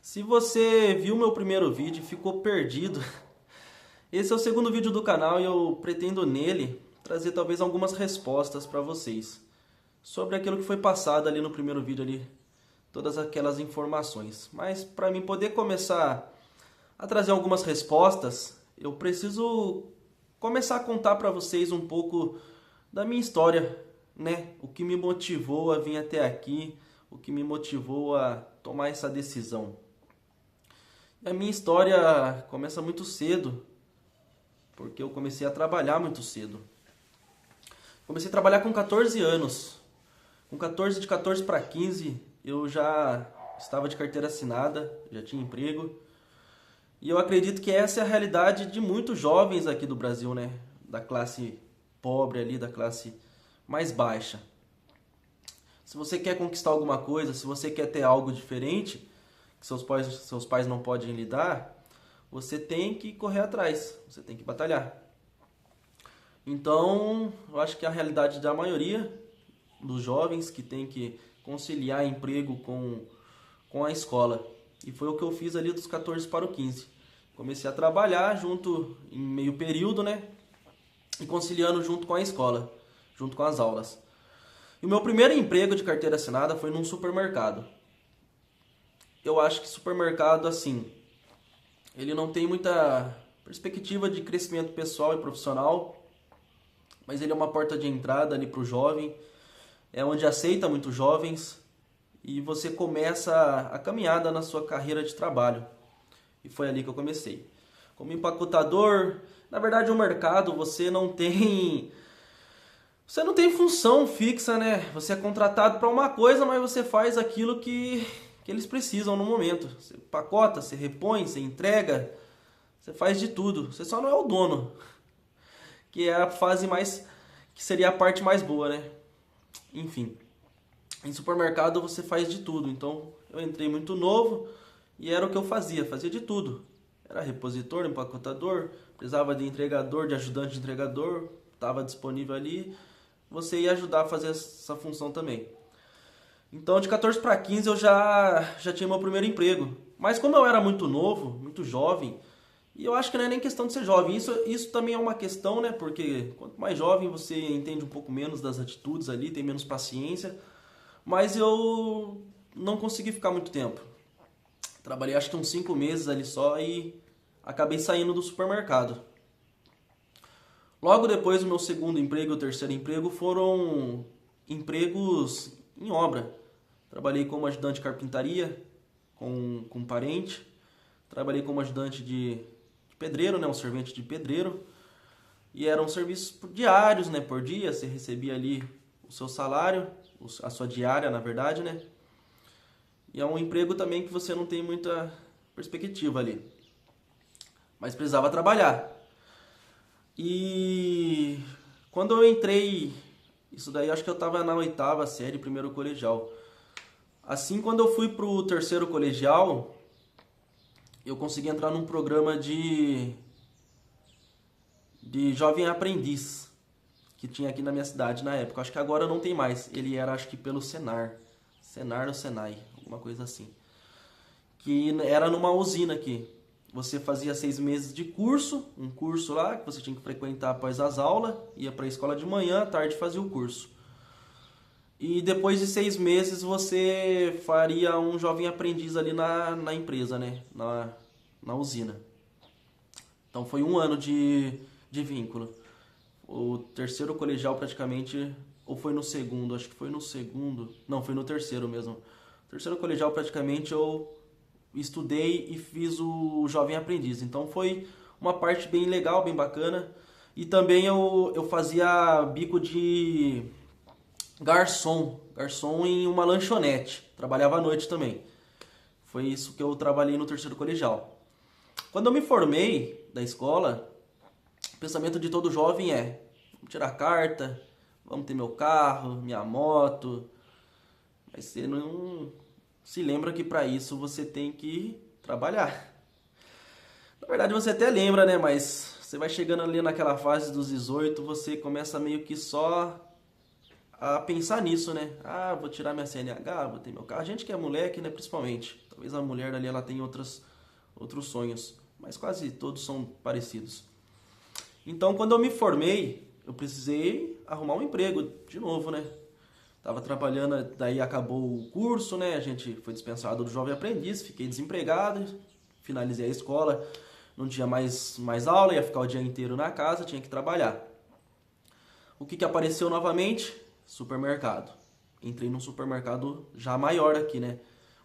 Se você viu meu primeiro vídeo e ficou perdido, esse é o segundo vídeo do canal e eu pretendo nele trazer talvez algumas respostas para vocês sobre aquilo que foi passado ali no primeiro vídeo ali, todas aquelas informações. Mas para mim poder começar a trazer algumas respostas, eu preciso começar a contar para vocês um pouco da minha história, né? O que me motivou a vir até aqui, o que me motivou a tomar essa decisão. A minha história começa muito cedo, porque eu comecei a trabalhar muito cedo. Comecei a trabalhar com 14 anos. Com 14, de 14 para 15, eu já estava de carteira assinada, já tinha emprego. E eu acredito que essa é a realidade de muitos jovens aqui do Brasil, né? Da classe pobre ali, da classe mais baixa. Se você quer conquistar alguma coisa, se você quer ter algo diferente, que seus pais não podem lhe dar, você tem que correr atrás, você tem que batalhar. Então, eu acho que a realidade da maioria dos jovens que tem que conciliar emprego com a escola. E foi o que eu fiz ali dos 14 para o 15. Comecei a trabalhar junto em meio período, né? E conciliando junto com a escola, junto com as aulas. E o meu primeiro emprego de carteira assinada foi num supermercado. Eu acho que supermercado, assim, ele não tem muita perspectiva de crescimento pessoal e profissional, mas ele é uma porta de entrada ali para o jovem, é onde aceita muitos jovens e você começa a caminhada na sua carreira de trabalho. E foi ali que eu comecei. Como empacotador, na verdade o mercado você não tem função fixa, né? Você é contratado para uma coisa, mas você faz aquilo que eles precisam no momento. Você pacota, você repõe, você entrega, você faz de tudo. Você só não é o dono, que é a fase mais, que seria a parte mais boa, né? Enfim, em supermercado você faz de tudo. Então eu entrei muito novo e era o que eu fazia de tudo. Era repositor, empacotador, precisava de entregador, de ajudante de entregador, estava disponível ali. Você ia ajudar a fazer essa função também. Então, de 14 para 15 eu já tinha meu primeiro emprego. Mas como eu era muito novo, muito jovem, e eu acho que não é nem questão de ser jovem, isso também é uma questão, né? Porque quanto mais jovem você entende um pouco menos das atitudes ali, tem menos paciência. Mas eu não consegui ficar muito tempo. Trabalhei acho que uns 5 meses ali só e acabei saindo do supermercado. Logo depois, o meu segundo emprego e o terceiro emprego foram empregos em obra. Trabalhei como ajudante de carpintaria com um parente. Trabalhei como ajudante de pedreiro, né, um servente de pedreiro. E eram serviços diários, né, por dia. Você recebia ali o seu salário, a sua diária, na verdade, né? E é um emprego também que você não tem muita perspectiva ali. Mas precisava trabalhar. E quando eu entrei, isso daí acho que eu estava na oitava série, primeiro colegial. Assim, quando eu fui pro terceiro colegial, eu consegui entrar num programa de jovem aprendiz que tinha aqui na minha cidade na época. Acho que agora não tem mais. Ele era, acho que pelo Senar ou Senai, alguma coisa assim. Que era numa usina aqui. Você fazia 6 meses de curso, um curso lá que você tinha que frequentar após as aulas, ia para a escola de manhã, à tarde fazia o curso. E depois de 6 meses você faria um jovem aprendiz ali na empresa, né? Na usina. Então foi um ano de vínculo. O terceiro colegial praticamente, ou foi no segundo, acho que foi no segundo, não, foi no terceiro mesmo. O terceiro colegial praticamente eu estudei e fiz o jovem aprendiz. Então foi uma parte bem legal, bem bacana. E também eu fazia bico de garçom em uma lanchonete. Trabalhava à noite também. Foi isso que eu trabalhei no terceiro colegial. Quando eu me formei da escola, o pensamento de todo jovem é: vamos tirar carta, vamos ter meu carro, minha moto. Mas você não se lembra que para isso você tem que trabalhar. Na verdade você até lembra, né? Mas você vai chegando ali naquela fase dos 18, você começa meio que só a pensar nisso, né? Ah, vou tirar minha CNH, vou ter meu carro. A gente que é moleque, né, principalmente. Talvez a mulher ali ela tenha outros sonhos, mas quase todos são parecidos. Então, quando eu me formei, eu precisei arrumar um emprego de novo, né? Tava trabalhando, daí acabou o curso, né? A gente foi dispensado do jovem aprendiz, fiquei desempregado, finalizei a escola, não tinha mais aula, ia ficar o dia inteiro na casa, tinha que trabalhar. O que apareceu novamente? Supermercado. Entrei num supermercado já maior aqui, né?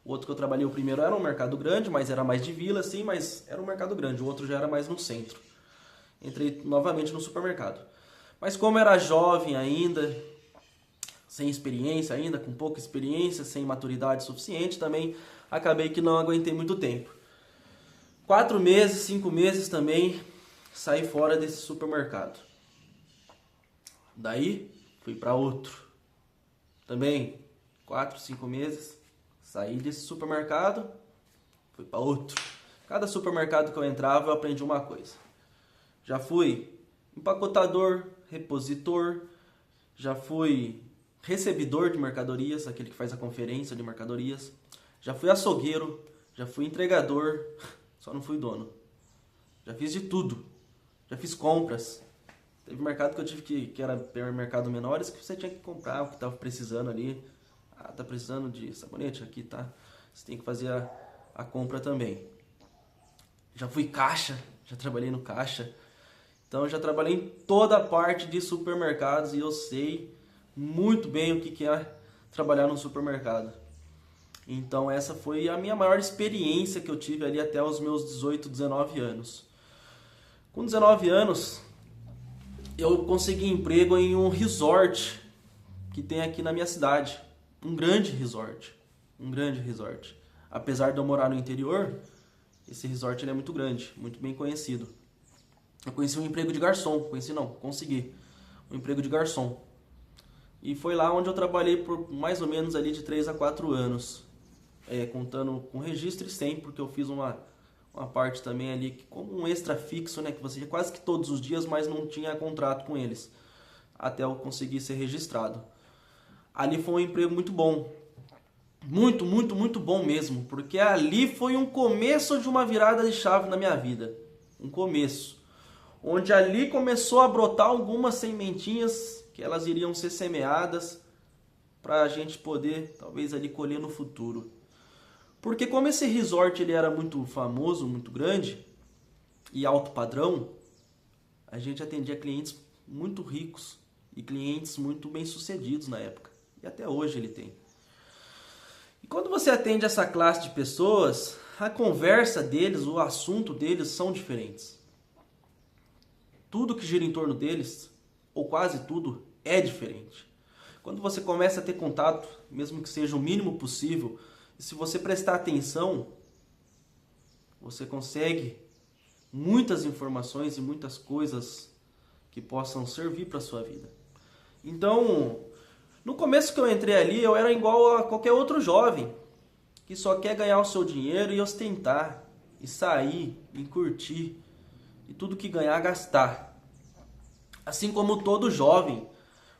O outro que eu trabalhei, o primeiro era um mercado grande, mas era mais de vila, assim, mas era um mercado grande. O outro já era mais no centro. Entrei novamente no supermercado. Mas como era jovem ainda, sem experiência ainda, com pouca experiência, sem maturidade suficiente, também acabei que não aguentei muito tempo. 4 meses, 5 meses também, saí fora desse supermercado. Daí, fui para outro. Também, 4, 5 meses, saí desse supermercado, fui para outro. Cada supermercado que eu entrava, eu aprendi uma coisa. Já fui empacotador, repositor, já fui recebidor de mercadorias, aquele que faz a conferência de mercadorias. Já fui açougueiro, já fui entregador, só não fui dono. Já fiz de tudo. Já fiz compras. Teve mercado que eu tive que era mercado menores, que você tinha que comprar o que estava precisando ali. Ah, tá precisando de sabonete? Aqui tá. Você tem que fazer a compra também. Já fui caixa, já trabalhei no caixa. Então eu já trabalhei em toda a parte de supermercados e eu sei muito bem o que é trabalhar num supermercado. Então essa foi a minha maior experiência que eu tive ali até os meus 18, 19 anos. Com 19 anos, eu consegui emprego em um resort que tem aqui na minha cidade. Um grande resort. Um grande resort. Apesar de eu morar no interior, esse resort ele é muito grande, muito bem conhecido. Eu conheci um emprego de garçom. Consegui um emprego de garçom. E foi lá onde eu trabalhei por mais ou menos ali de 3 a 4 anos. Contando com registro e sem, porque eu fiz uma parte também ali como um extra fixo, né? Que você ia quase que todos os dias, mas não tinha contrato com eles. Até eu conseguir ser registrado. Ali foi um emprego muito bom. Muito, muito, muito bom mesmo. Porque ali foi um começo de uma virada de chave na minha vida. Um começo. Onde ali começou a brotar algumas sementinhas que elas iriam ser semeadas para a gente poder talvez ali colher no futuro. Porque como esse resort ele era muito famoso, muito grande e alto padrão, a gente atendia clientes muito ricos e clientes muito bem sucedidos na época. E até hoje ele tem. E quando você atende essa classe de pessoas, a conversa deles, o assunto deles são diferentes. Tudo que gira em torno deles, ou quase tudo, é diferente. Quando você começa a ter contato, mesmo que seja o mínimo possível, e se você prestar atenção, você consegue muitas informações e muitas coisas que possam servir para a sua vida. Então, no começo que eu entrei ali, eu era igual a qualquer outro jovem, que só quer ganhar o seu dinheiro e ostentar, e sair, e curtir, e tudo que ganhar, gastar. Assim como todo jovem,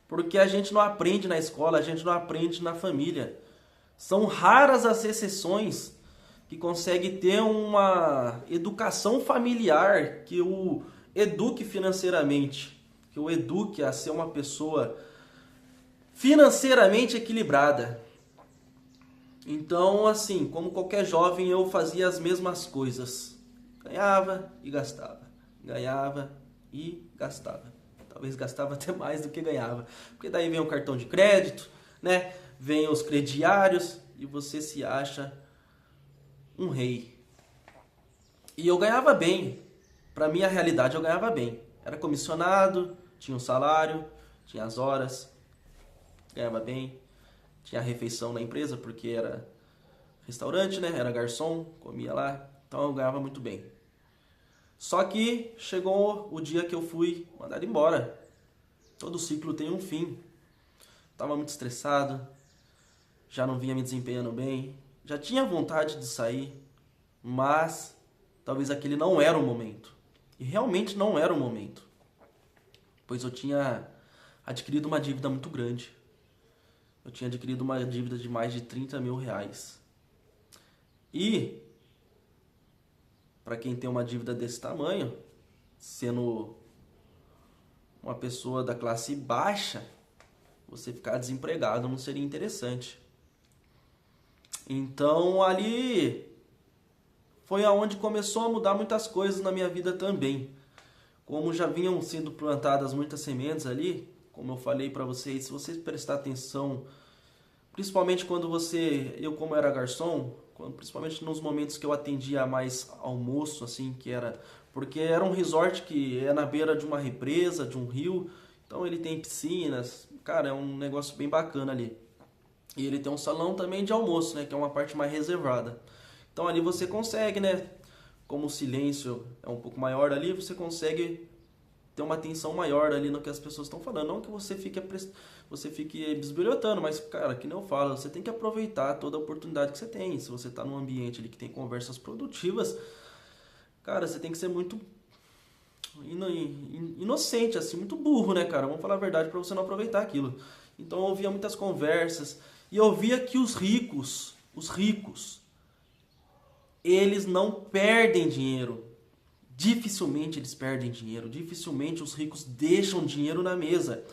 porque a gente não aprende na escola, a gente não aprende na família. São raras as exceções que conseguem ter uma educação familiar que o eduque financeiramente, que o eduque a ser uma pessoa financeiramente equilibrada. Então, assim, como qualquer jovem, eu fazia as mesmas coisas. Ganhava e gastava. Ganhava e gastava. Talvez gastava até mais do que ganhava. Porque daí vem o cartão de crédito, né? Vem os crediários e você se acha um rei. E eu ganhava bem. Para minha realidade, eu ganhava bem. Era comissionado, tinha um salário, tinha as horas, ganhava bem. Tinha a refeição na empresa, porque era restaurante, né? Era garçom, comia lá. Então eu ganhava muito bem. Só que chegou o dia que eu fui mandado embora. Todo ciclo tem um fim. Estava muito estressado. Já não vinha me desempenhando bem. Já tinha vontade de sair. Mas talvez aquele não era o momento. E realmente não era o momento. Pois eu tinha adquirido uma dívida muito grande. eu tinha adquirido uma dívida de mais de 30 mil reais. E, para quem tem uma dívida desse tamanho, sendo uma pessoa da classe baixa, você ficar desempregado não seria interessante. Então ali foi aonde começou a mudar muitas coisas na minha vida também. Como já vinham sendo plantadas muitas sementes ali, como eu falei para vocês, se você prestar atenção, principalmente quando eu como era garçom, principalmente nos momentos que eu atendia mais almoço, assim, porque era um resort que é na beira de uma represa, de um rio, então ele tem piscinas, cara, é um negócio bem bacana ali. E ele tem um salão também de almoço, né, que é uma parte mais reservada. Então ali você consegue, né, como o silêncio é um pouco maior ali, você consegue ter uma atenção maior ali no que as pessoas estão falando. Não que você fique bisbilhotando, mas, cara, que nem eu falo, você tem que aproveitar toda a oportunidade que você tem. Se você está num ambiente ali que tem conversas produtivas, cara, você tem que ser muito inocente, assim, muito burro, né, cara? Vamos falar a verdade, para você não aproveitar aquilo. Então eu ouvia muitas conversas e eu via que os ricos, eles não perdem dinheiro. Dificilmente eles perdem dinheiro, dificilmente os ricos deixam dinheiro na mesa.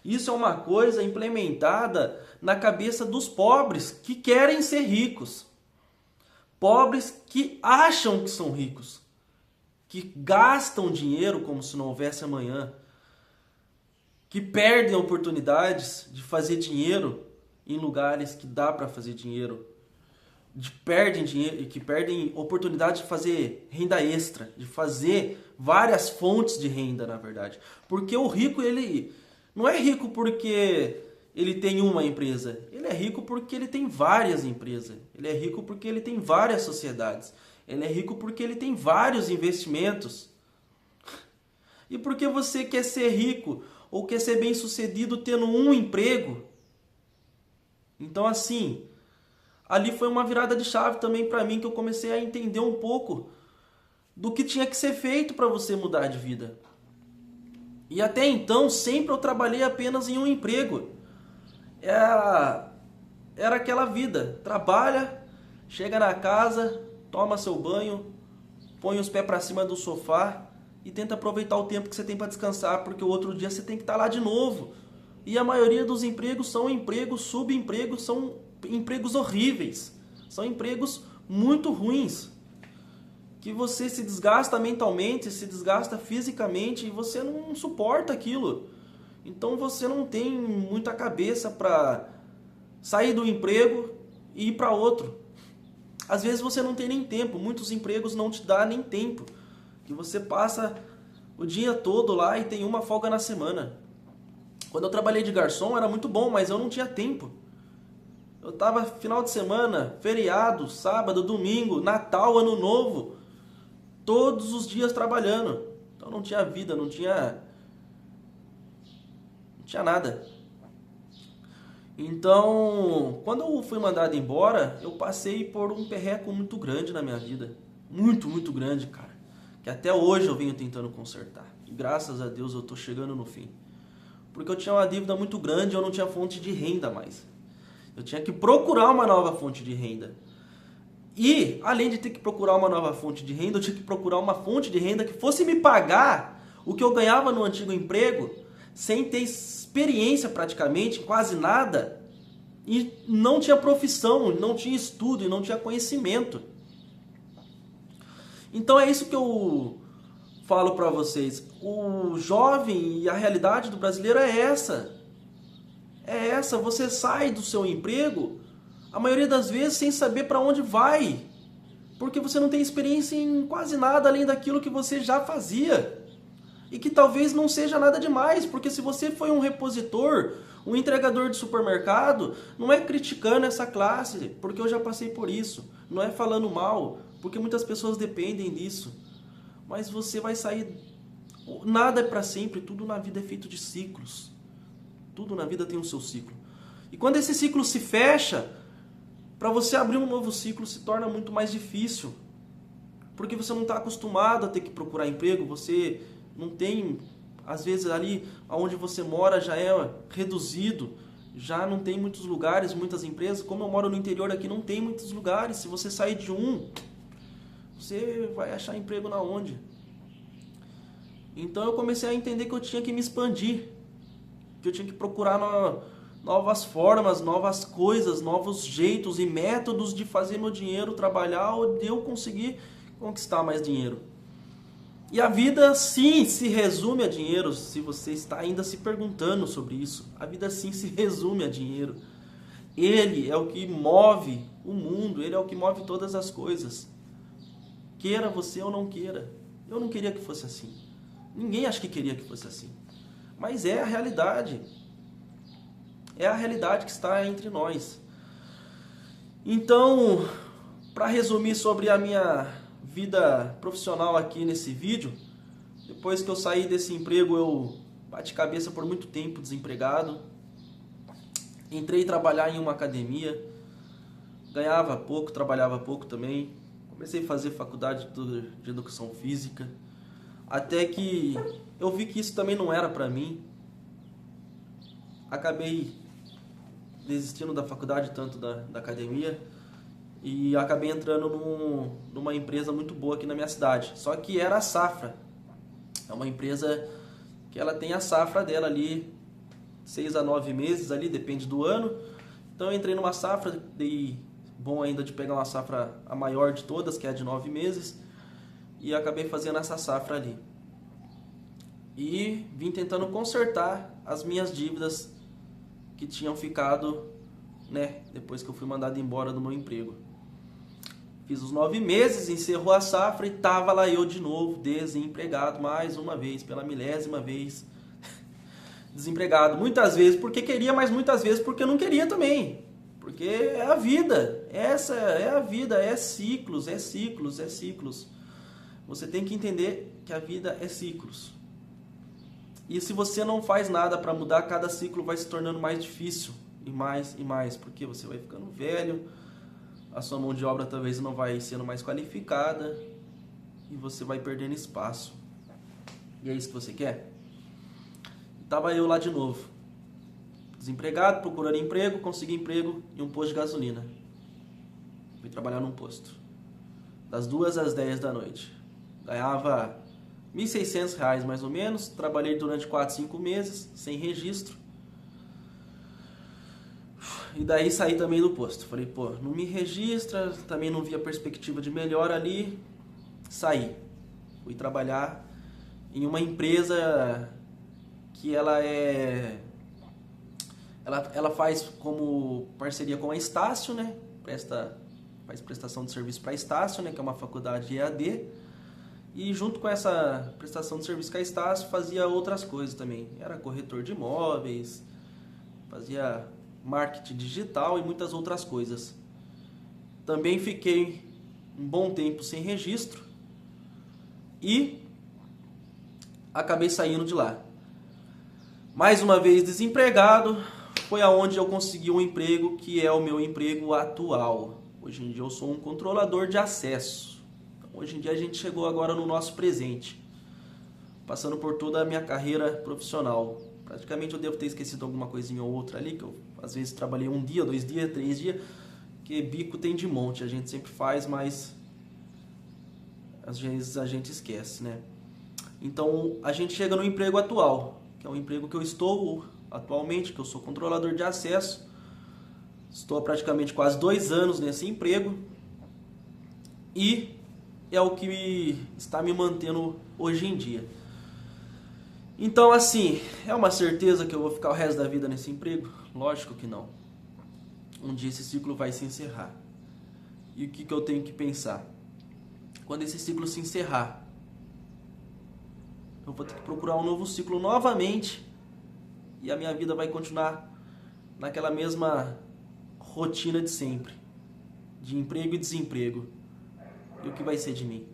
Isso é uma coisa implementada na cabeça dos pobres que querem ser ricos. Pobres que acham que são ricos, que gastam dinheiro como se não houvesse amanhã, que perdem oportunidades de fazer dinheiro em lugares que dá para fazer dinheiro. Que perdem oportunidade de fazer renda extra, de fazer várias fontes de renda, na verdade. Porque o rico, ele não é rico porque ele tem uma empresa. Ele é rico porque ele tem várias empresas. Ele é rico porque ele tem várias sociedades. Ele é rico porque ele tem vários investimentos. E porque você quer ser rico ou quer ser bem-sucedido tendo um emprego? Então, assim, ali foi uma virada de chave também para mim, que eu comecei a entender um pouco do que tinha que ser feito para você mudar de vida. E até então, sempre eu trabalhei apenas em um emprego. Era aquela vida. Trabalha, chega na casa, toma seu banho, põe os pés para cima do sofá e tenta aproveitar o tempo que você tem para descansar, porque o outro dia você tem que estar lá de novo. E a maioria dos empregos são empregos, subempregos, são empregos horríveis, são empregos muito ruins, que você se desgasta mentalmente, se desgasta fisicamente e você não suporta aquilo. Então você não tem muita cabeça para sair do emprego e ir para outro. Às vezes você não tem nem tempo, muitos empregos não te dão nem tempo, que você passa o dia todo lá e tem uma folga na semana. Quando eu trabalhei de garçom era muito bom, mas eu não tinha tempo. Eu tava final de semana, feriado, sábado, domingo, Natal, Ano Novo, todos os dias trabalhando. Então não tinha vida, não tinha nada. Então, quando eu fui mandado embora, eu passei por um perreco muito grande na minha vida. Muito, muito grande, cara. Que até hoje eu venho tentando consertar. E graças a Deus eu tô chegando no fim. Porque eu tinha uma dívida muito grande e eu não tinha fonte de renda mais. Eu tinha que procurar uma nova fonte de renda. E, além de ter que procurar uma nova fonte de renda, eu tinha que procurar uma fonte de renda que fosse me pagar o que eu ganhava no antigo emprego, sem ter experiência praticamente, quase nada. E não tinha profissão, não tinha estudo e não tinha conhecimento. Então é isso que eu falo para vocês. O jovem e a realidade do brasileiro é essa. É essa, você sai do seu emprego, a maioria das vezes sem saber para onde vai, porque você não tem experiência em quase nada além daquilo que você já fazia, e que talvez não seja nada demais, porque se você foi um repositor, um entregador de supermercado, não é criticando essa classe, porque eu já passei por isso, não é falando mal, porque muitas pessoas dependem disso, mas você vai sair, nada é para sempre, tudo na vida é feito de ciclos. Tudo na vida tem um seu ciclo. E quando esse ciclo se fecha, para você abrir um novo ciclo se torna muito mais difícil. Porque você não está acostumado a ter que procurar emprego, você não tem, às vezes ali onde você mora já é reduzido, já não tem muitos lugares, muitas empresas. Como eu moro no interior aqui, não tem muitos lugares. Se você sair de um, você vai achar emprego na onde? Então eu comecei a entender que eu tinha que me expandir, que eu tinha que procurar novas formas, novas coisas, novos jeitos e métodos de fazer meu dinheiro trabalhar ou de eu conseguir conquistar mais dinheiro. E a vida sim se resume a dinheiro, se você está ainda se perguntando sobre isso. A vida sim se resume a dinheiro. Ele é o que move o mundo, ele é o que move todas as coisas. Queira você ou não queira. Eu não queria que fosse assim. Ninguém acha que queria que fosse assim. Mas é a realidade. É a realidade que está entre nós. Então, para resumir sobre a minha vida profissional aqui nesse vídeo, depois que eu saí desse emprego, eu bati cabeça por muito tempo desempregado. Entrei trabalhar em uma academia, ganhava pouco, trabalhava pouco também. Comecei a fazer faculdade de educação física, até que eu vi que isso também não era para mim. Acabei desistindo da faculdade, tanto da academia, e acabei entrando numa empresa muito boa aqui na minha cidade. Só que era a Safra. É uma empresa que ela tem a safra dela ali, 6 a 9 meses ali, depende do ano. Então eu entrei numa safra, dei bom ainda de pegar uma safra a maior de todas, que é a de 9 meses, e acabei fazendo essa safra ali. E vim tentando consertar as minhas dívidas que tinham ficado, né, depois que eu fui mandado embora do meu emprego. Fiz os 9 meses, encerrou a safra e tava lá eu de novo, desempregado, mais uma vez, pela 1000ª vez. Desempregado, muitas vezes porque queria, mas muitas vezes porque não queria também. Porque é a vida, essa é a vida, é ciclos, é ciclos, é ciclos. Você tem que entender que a vida é ciclos. E se você não faz nada para mudar, cada ciclo vai se tornando mais difícil, e mais, porque você vai ficando velho, a sua mão de obra talvez não vai sendo mais qualificada, e você vai perdendo espaço. E é isso que você quer? Tava eu lá de novo, desempregado, procurando emprego, consegui emprego em um posto de gasolina. Fui trabalhar num posto, das 2 às 10 da noite. Ganhava R$1.600 mais ou menos, trabalhei durante 4, 5 meses, sem registro. E daí saí também do posto. Falei, pô, não me registra, também não via perspectiva de melhora ali. Saí. Fui trabalhar em uma empresa que ela faz como parceria com a Estácio, né? Faz prestação de serviço para a Estácio, né? Que é uma faculdade EAD. E junto com essa prestação de serviço com a Estácio, fazia outras coisas também. Era corretor de imóveis, fazia marketing digital e muitas outras coisas. Também fiquei um bom tempo sem registro e acabei saindo de lá. Mais uma vez desempregado, foi aonde eu consegui um emprego que é o meu emprego atual. Hoje em dia eu sou um controlador de acesso. Então, hoje em dia a gente chegou agora no nosso presente, passando por toda a minha carreira profissional. Praticamente eu devo ter esquecido alguma coisinha ou outra ali, que eu às vezes trabalhei 1 dia, 2 dias, 3 dias, que bico tem de monte, a gente sempre faz, mas às vezes a gente esquece, né? Então a gente chega no emprego atual, que é o emprego que eu estou atualmente, que eu sou controlador de acesso. Estou há praticamente quase 2 anos nesse emprego e é o que está me mantendo hoje em dia. Então, assim, é uma certeza que eu vou ficar o resto da vida nesse emprego? Lógico que não. Um dia esse ciclo vai se encerrar. E o que eu tenho que pensar? Quando esse ciclo se encerrar, eu vou ter que procurar um novo ciclo novamente e a minha vida vai continuar naquela mesma rotina de sempre, de emprego e desemprego. E o que vai ser de mim?